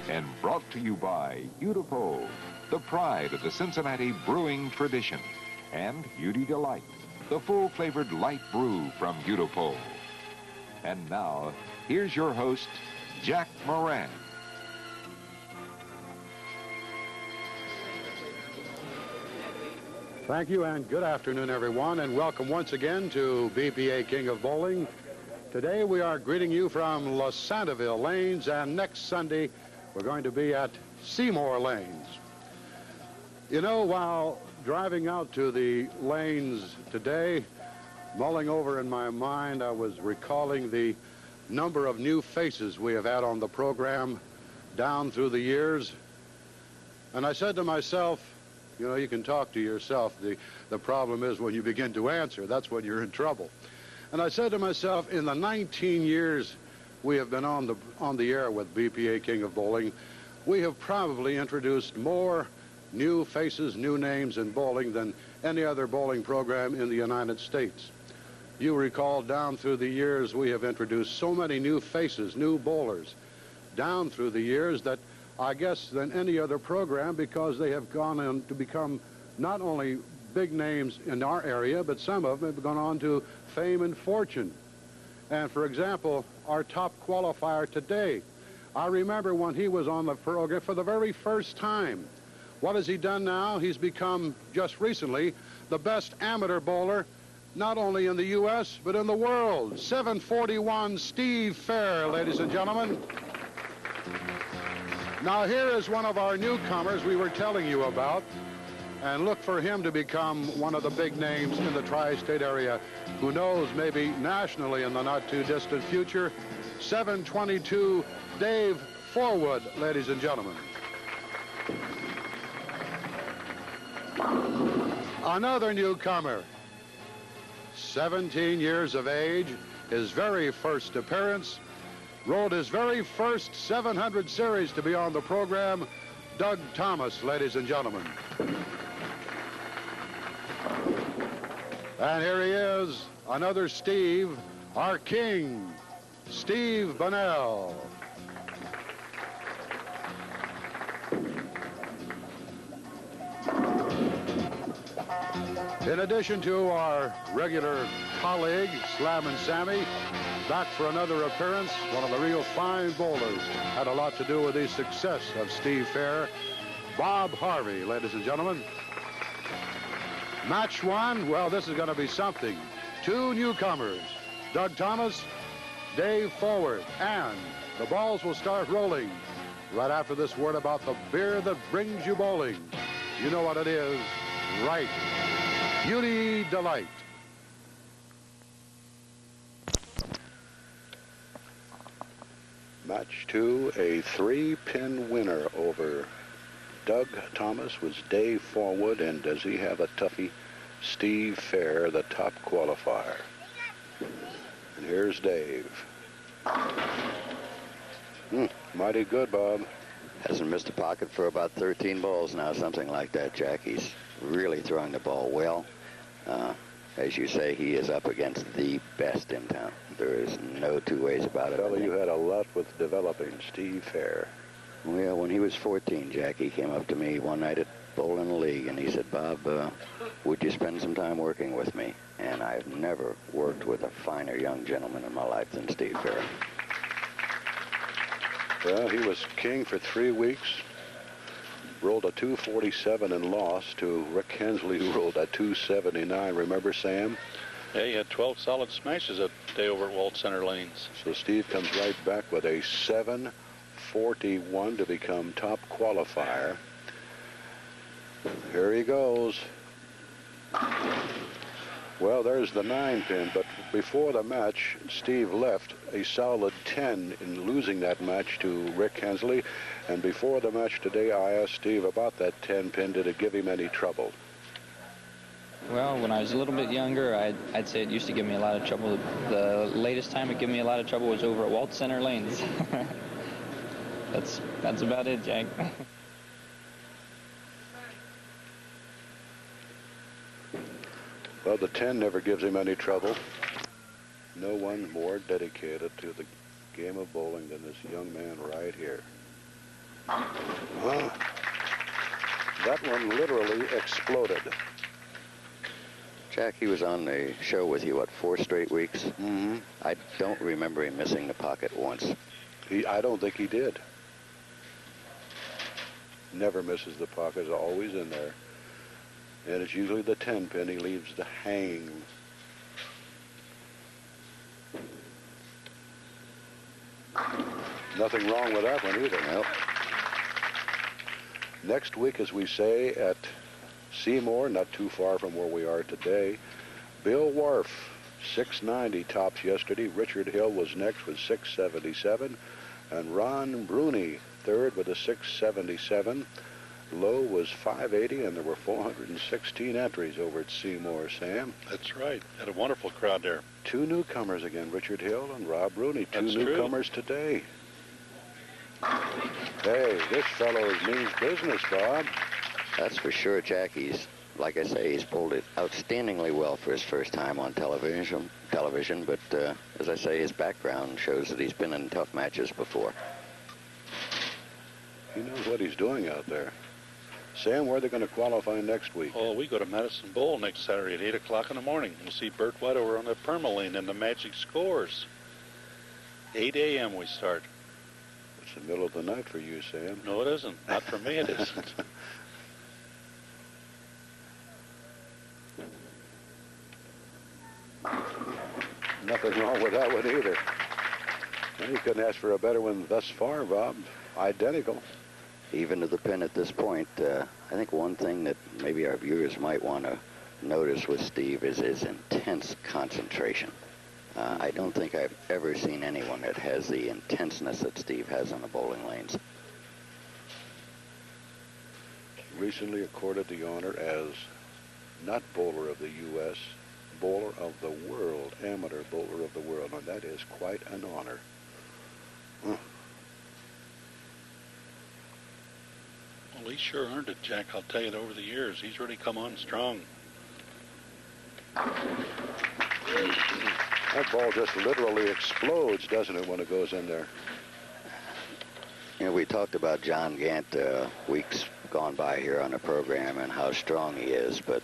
and brought to you by Hudy, the pride of the Cincinnati brewing tradition, and Hudy Delight, the full-flavored light brew from Hudy. And now, here's your host, Jack Moran. Thank you, and good afternoon, everyone, and welcome once again to BPA King of Bowling. Today we are greeting you from Losantiville Lanes, and next Sunday we're going to be at Seymour Lanes. You know, while driving out to the lanes today, mulling over in my mind, I was recalling the number of new faces we have had on the program down through the years. And I said to myself, you know, you can talk to yourself. The problem is when you begin to answer, that's when you're in trouble. And I said to myself, in the 19 years we have been on the air with BPA King of Bowling, we have probably introduced more new faces, new names in bowling than any other bowling program in the United States. You recall down through the years we have introduced so many new faces, new bowlers, down through the years that I guess than any other program, because they have gone on to become not only big names in our area, but some of them have gone on to fame and fortune. And for example, our top qualifier today, I remember when he was on the program for the very first time. What has he done now? He's become, just recently, the best amateur bowler, not only in the U.S., but in the world. 741 Steve Fehr, ladies and gentlemen. Now here is one of our newcomers we were telling you about, and look for him to become one of the big names in the tri-state area. Who knows, maybe nationally in the not-too-distant future. 722 Dave Forwood, ladies and gentlemen. Another newcomer, 17 years of age, his very first appearance, rode his very first 700 series to be on the program, Doug Thomas, ladies and gentlemen. And here he is, another Steve, our king, Steve Benell. In addition to our regular colleague, Slammin Sammy, back for another appearance, one of the real fine bowlers, had a lot to do with the success of Steve Fehr, Bob Harvey, ladies and gentlemen. Match one, well, this is going to be something. Two newcomers, Doug Thomas, Dave Forwood, and the balls will start rolling right after this word about the beer that brings you bowling. You know what it is, right? Hudy Delight. Match two, a 3-pin winner over Doug Thomas was Dave Forwood, and does he have a toughie? Steve Fehr, the top qualifier. And here's Dave. Mighty good, Bob. Hasn't missed a pocket for about 13 balls now, something like that, Jack. He's really throwing the ball well. As you say, he is up against the best in town. There is no two ways about it. Fellow, you had a lot with developing Steve Fehr. Well, when he was 14, Jack, he came up to me one night at Bowling League, and he said, Bob, would you spend some time working with me? And I've never worked with a finer young gentleman in my life than Steve Fehr. Well, he was king for 3 weeks. Rolled a 247 and lost to Rick Hensley, who rolled a 279. Remember, Sam? Yeah, he had 12 solid smashes that day over at Walt Center Lanes. So Steve comes right back with a 741 to become top qualifier. Here he goes. Well, there's the 9-pin, but before the match, Steve left a solid 10 in losing that match to Rick Hensley. And before the match today, I asked Steve about that 10-pin. Did it give him any trouble? Well, when I was a little bit younger, I'd say it used to give me a lot of trouble. The latest time it gave me a lot of trouble was over at Walt Center Lanes. That's about it, Jack. Well, the 10 never gives him any trouble. No one more dedicated to the game of bowling than this young man right here. Well, that one literally exploded. Jack, he was on the show with you, what, 4 straight weeks? Mm-hmm. I don't remember him missing the pocket once. I don't think he did. Never misses the pocket, always in there. And it's usually the 10 pin he leaves to hang. Nothing wrong with that one either. Nope. Next week, as we say, at Seymour, not too far from where we are today, Bill Wharf, 690 tops yesterday. Richard Hill was next with 677. And Ron Bruni, third with a 677. Low was 580, and there were 416 entries over at Seymour, Sam. That's right. Had a wonderful crowd there. 2 newcomers again, Richard Hill and Rob Bruni. 2 newcomers today. Hey, this fellow means business, Bob. That's for sure, Jack. He's, like I say, he's bowled it outstandingly well for his first time on television. But as I say, his background shows that he's been in tough matches before. He knows what he's doing out there. Sam, where are they going to qualify next week? Oh, we go to Madison Bowl next Saturday at 8 o'clock in the morning. We'll see Bert White over on the Permalane and the Magic Scores. 8 a.m. we start. It's the middle of the night for you, Sam. No, it isn't. Not for me, it isn't. Nothing wrong with that one either. Well, you couldn't ask for a better one thus far, Bob. Identical. Even to the pin at this point, I think one thing that maybe our viewers might want to notice with Steve is his intense concentration. I don't think I've ever seen anyone that has the intenseness that Steve has on the bowling lanes. Recently accorded the honor as not bowler of the U.S., bowler of the world, amateur bowler of the world, and that is quite an honor. Well, he sure earned it, Jack. I'll tell you, over the years, he's really come on strong. That ball just literally explodes, doesn't it, when it goes in there? You know, we talked about John Gant weeks gone by here on the program and how strong he is, but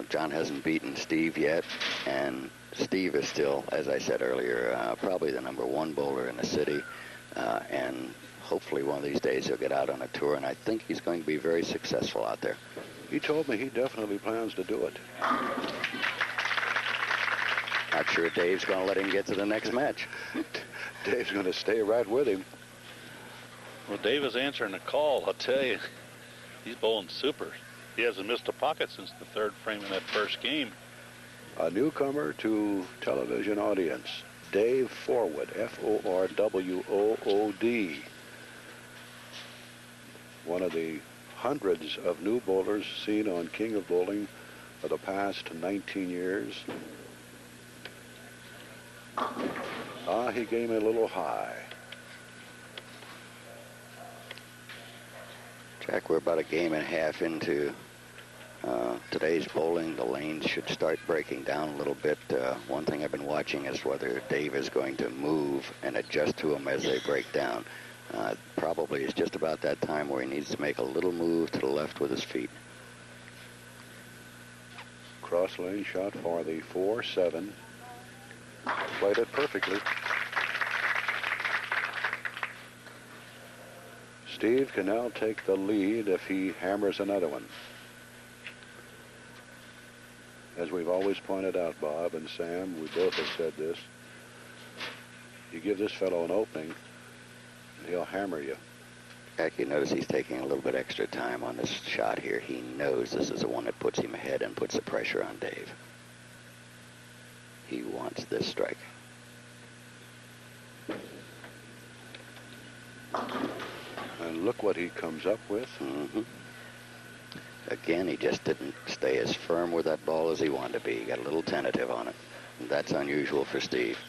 John hasn't beaten Steve yet, and Steve is still, as I said earlier, probably the #1 bowler in the city, and hopefully one of these days he'll get out on a tour, and I think he's going to be very successful out there. He told me he definitely plans to do it. Not sure Dave's going to let him get to the next match. Dave's going to stay right with him. Well, Dave is answering the call, I'll tell you. He's bowling super. He hasn't missed a pocket since the 3rd frame in that first game. A newcomer to television audience, Dave Forwood, Forwood. One of the hundreds of new bowlers seen on King of Bowling for the past 19 years. He gave me a little high. Jack, we're about a game and a half into today's bowling. The lanes should start breaking down a little bit. One thing I've been watching is whether Dave is going to move and adjust to them as they break down. Probably it's just about that time where he needs to make a little move to the left with his feet. Cross lane shot for the 4-7. Played it perfectly. Steve can now take the lead if he hammers another one. As we've always pointed out, Bob and Sam, we both have said this. You give this fellow an opening, and he'll hammer you. Jack, you notice he's taking a little bit extra time on this shot here. He knows this is the one that puts him ahead and puts the pressure on Dave. He wants this strike. And look what he comes up with. Mm-hmm. Again, he just didn't stay as firm with that ball as he wanted to be. He got a little tentative on it. And that's unusual for Steve.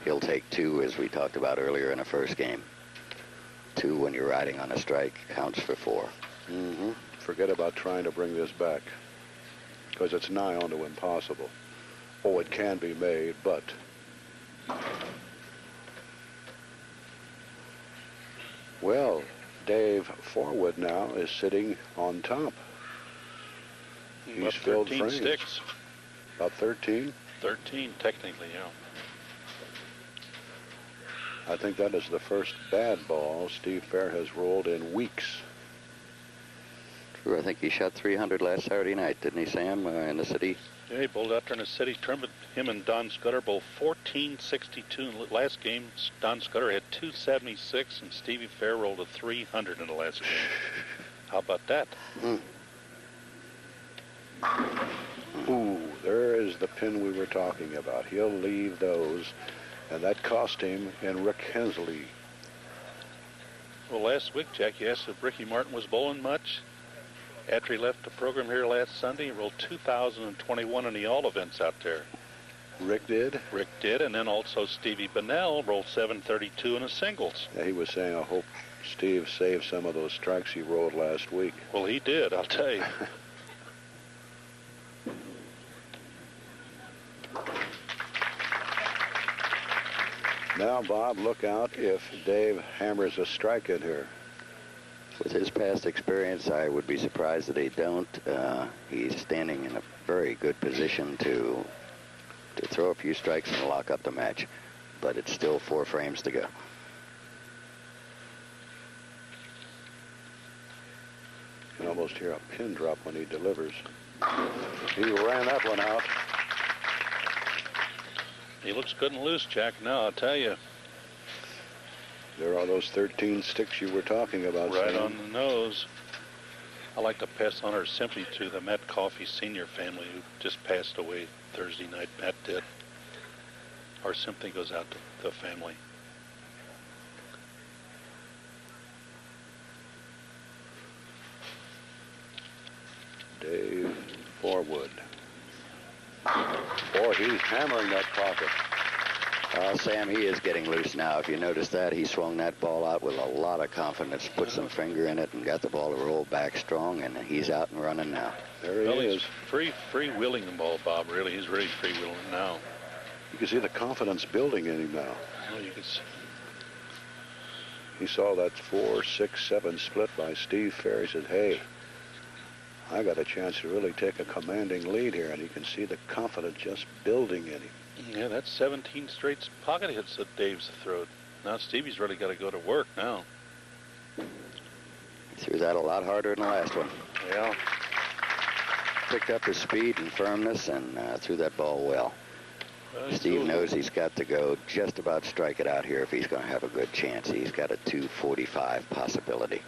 He'll take 2, as we talked about earlier in the first game. 2 when you're riding on a strike counts for 4. Mm-hmm. Forget about trying to bring this back, because it's nigh on to impossible. Oh, it can be made, but well, Dave Forwood now is sitting on top. He's about filled 13 frames. sticks. About 13? 13, technically, yeah. I think that is the first bad ball Steve Fehr has rolled in weeks. True, I think he shot 300 last Saturday night, didn't he, Sam, in the city? Yeah, he bowled out there in the city tournament. Him and Don Scudder bowled 1462 in the last game. Don Scudder had 276, and Stevie Fehr rolled a 300 in the last game. How about that? Ooh, there is the pin we were talking about. He'll leave those, and that cost him in Rick Hensley. Well, last week, Jack, you asked if Ricky Martin was bowling much. After he left the program here last Sunday, he rolled 2,021 in the all events out there. Rick did? Rick did, and then also Stevie Benell rolled 732 in the singles. Yeah, he was saying, I hope Steve saved some of those strikes he rolled last week. Well, he did, I'll tell you. Now, Bob, look out if Dave hammers a strike in here. With his past experience, I would be surprised that he don't. He's standing in a very good position to throw a few strikes and lock up the match. But it's still 4 frames to go. You can almost hear a pin drop when he delivers. He ran that one out. He looks good and loose, Jack, now, I'll tell you. There are those 13 sticks you were talking about. Right Sam. on the nose. I'd like to pass on our sympathy to the Matt Coffey Sr. family who just passed away Thursday night. Matt did. Our sympathy goes out to the family. Dave Forwood. Boy, he's hammering that pocket. Sam, he is getting loose now. If you notice that, he swung that ball out with a lot of confidence, put some finger in it, and got the ball to roll back strong, and he's out and running now. There he He's is. free-wheeling the ball, Bob, really. He's really free-wheeling now. You can see the confidence building in him now. Well, you can see. He saw that 4, 6, 7 split by Steve Fehr. He said, hey, I got a chance to really take a commanding lead here, and you can see the confidence just building in him. Yeah, that's 17 straight pocket hits that Dave's thrown. Now Stevie's really got to go to work now. He threw that a lot harder than the last one. Yeah. Picked up his speed and firmness and threw that ball well. Steve knows he's got to go just about strike it out here if he's going to have a good chance. He's got a 245 possibility.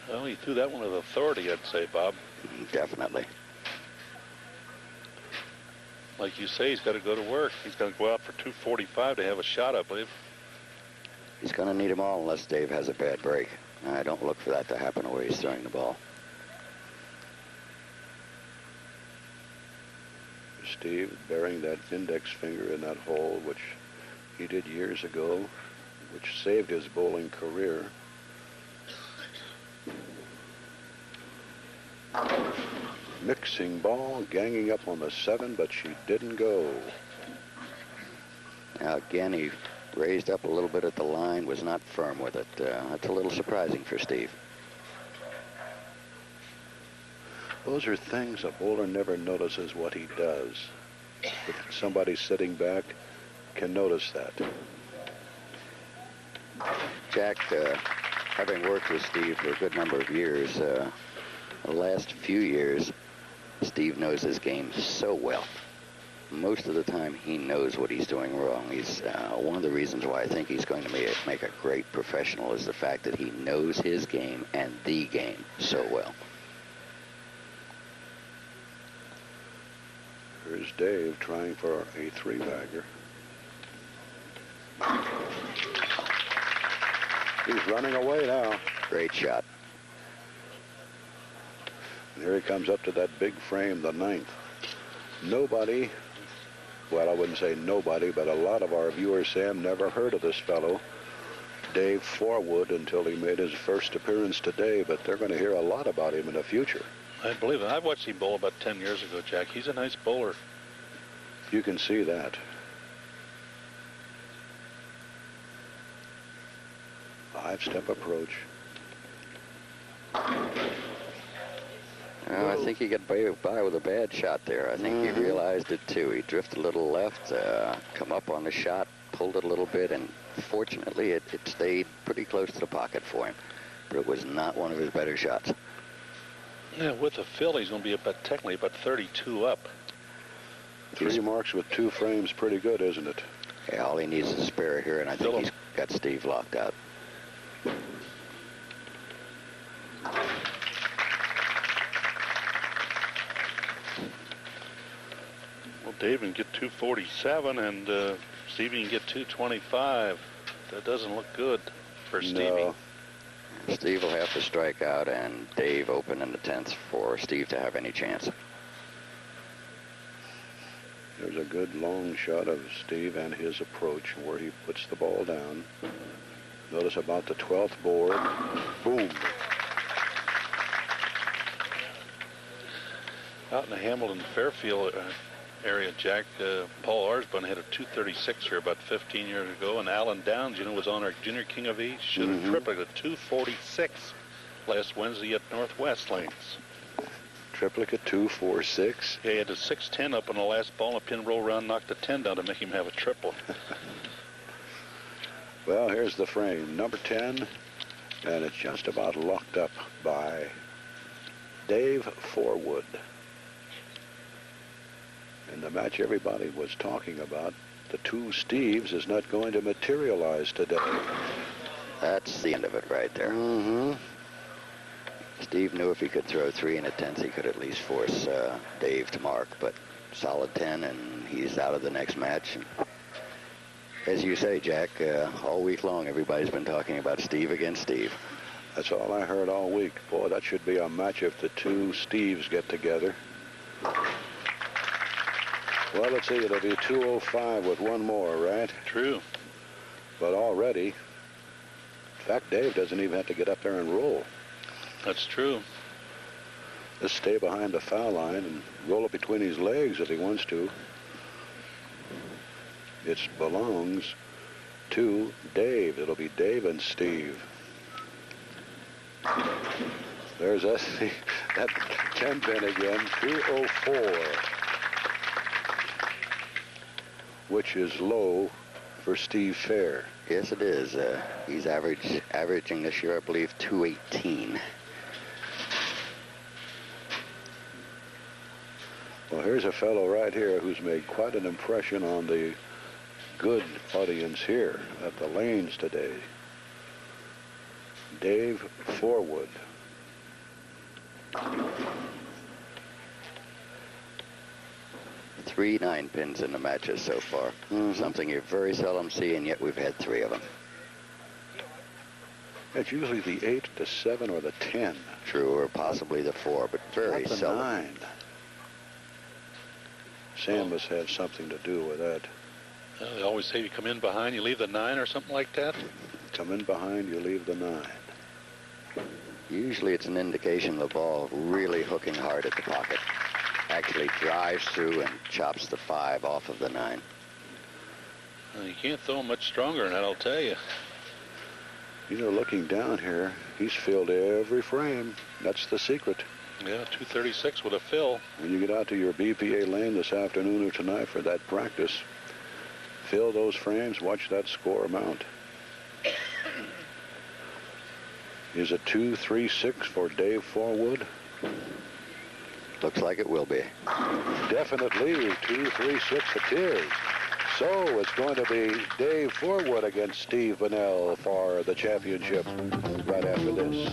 Well, he threw that one with authority, I'd say, Bob. Definitely. Like you say, he's got to go to work. He's got to go out for 245 to have a shot, I believe. He's going to need them all unless Dave has a bad break. I don't look for that to happen the way he's throwing the ball. Steve burying that index finger in that hole, which he did years ago, which saved his bowling career. Mixing ball, ganging up on the 7, but she didn't go. Now again, he raised up a little bit at the line, was not firm with it. That's a little surprising for Steve. Those are things a bowler never notices what he does. But somebody sitting back can notice that. Jack, having worked with Steve for a good number of years, the last few years, Steve knows his game so well. Most of the time, he knows what he's doing wrong. He's one of the reasons why I think he's going to make a great professional is the fact that he knows his game and the game so well. Here's Dave trying for a 3-bagger. He's running away now. Great shot. And here he comes up to that big frame, the 9th. Nobody, well, I wouldn't say nobody, but a lot of our viewers, Sam, never heard of this fellow, Dave Forwood, until he made his first appearance today, but they're going to hear a lot about him in the future. I believe it. I watched him bowl about 10 years ago, Jack. He's a nice bowler. You can see that. Five-step approach. I think he got by with a bad shot there. I think he realized it too. He drifted a little left, come up on the shot, pulled it a little bit, and fortunately it stayed pretty close to the pocket for him. But it was not one of his better shots. Yeah, with the fill, he's going to be technically about 32 up. 3 marks with 2 frames, pretty good, isn't it? Yeah, all he needs is a spare here, and I think he's got Steve locked out. Well, Dave can get 247, and Stevie can get 225. That doesn't look good for Stevie. No. Steve will have to strike out, and Dave open in the 10th for Steve to have any chance. There's a good long shot of Steve and his approach where he puts the ball down. Notice about the 12th board. Boom. Out in the Hamilton-Fairfield area, Jack, Paul Arsbun had a 236 here about 15 years ago, and Alan Downs, was on our Junior King of East, should have tripled a 246 last Wednesday at Northwest Lanes. Triplicate 246. Yeah, he had a 610 up on the last ball, and a pin roll round knocked the 10 down to make him have a triple. Well, here's the frame, number 10, and it's just about locked up by Dave Forwood. And the match everybody was talking about, the 2 Steves, is not going to materialize today. That's the end of it right there. Steve knew if he could throw 3 in a 10th, he could at least force Dave to mark, but solid 10, and he's out of the next match. And as you say, Jack, all week long, everybody's been talking about Steve against Steve. That's all I heard all week. Boy, that should be a match if the 2 Steves get together. Well, let's see, it'll be 205 with 1 more, right? True. But already, in fact, Dave doesn't even have to get up there and roll. That's true. Just stay behind the foul line and roll it between his legs if he wants to. It belongs to Dave. It'll be Dave and Steve. There's that 10 pin again, 204, which is low for Steve Fehr. Yes, it is. He's averaging this year, I believe, 218. Well, here's a fellow right here who's made quite an impression on the good audience here at the lanes today. Dave Forwood. Three 9-pins in the matches so far. Something you very seldom see, and yet we've had 3 of them. It's usually the 8, the 7, or the 10. True, or possibly the 4, but very Not the seldom. 9. Sam must have something to do with that. They always say you come in behind, you leave the 9 or something like that. Come in behind, you leave the 9. Usually it's an indication the ball really hooking hard at the pocket. Actually drives through and chops the 5 off of the 9. Well, you can't throw much stronger than that, I'll tell you. Looking down here, he's filled every frame. That's the secret. Yeah, 236 with a fill. When you get out to your BPA lane this afternoon or tonight for that practice, fill those frames, watch that score mount. Is it 236 for Dave Forwood? Looks like it will be. Definitely 236 it is. So it's going to be Dave Forwood against Steve Benell for the championship right after this.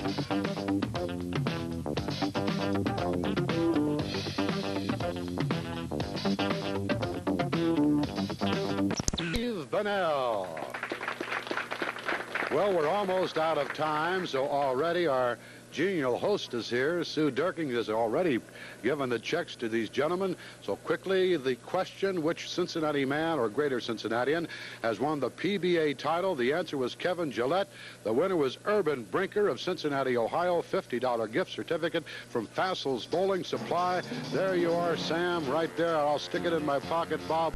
Steve Benell. Well, we're almost out of time, so already our genial hostess here, Sue Durking, has already given the checks to these gentlemen. So quickly, the question, which Cincinnati man or greater Cincinnatian has won the PBA title? The answer was Kevin Gillette. The winner was Urban Brinker of Cincinnati, Ohio. $50 gift certificate from Fassel's Bowling Supply. There you are, Sam, right there. I'll stick it in my pocket, Bob.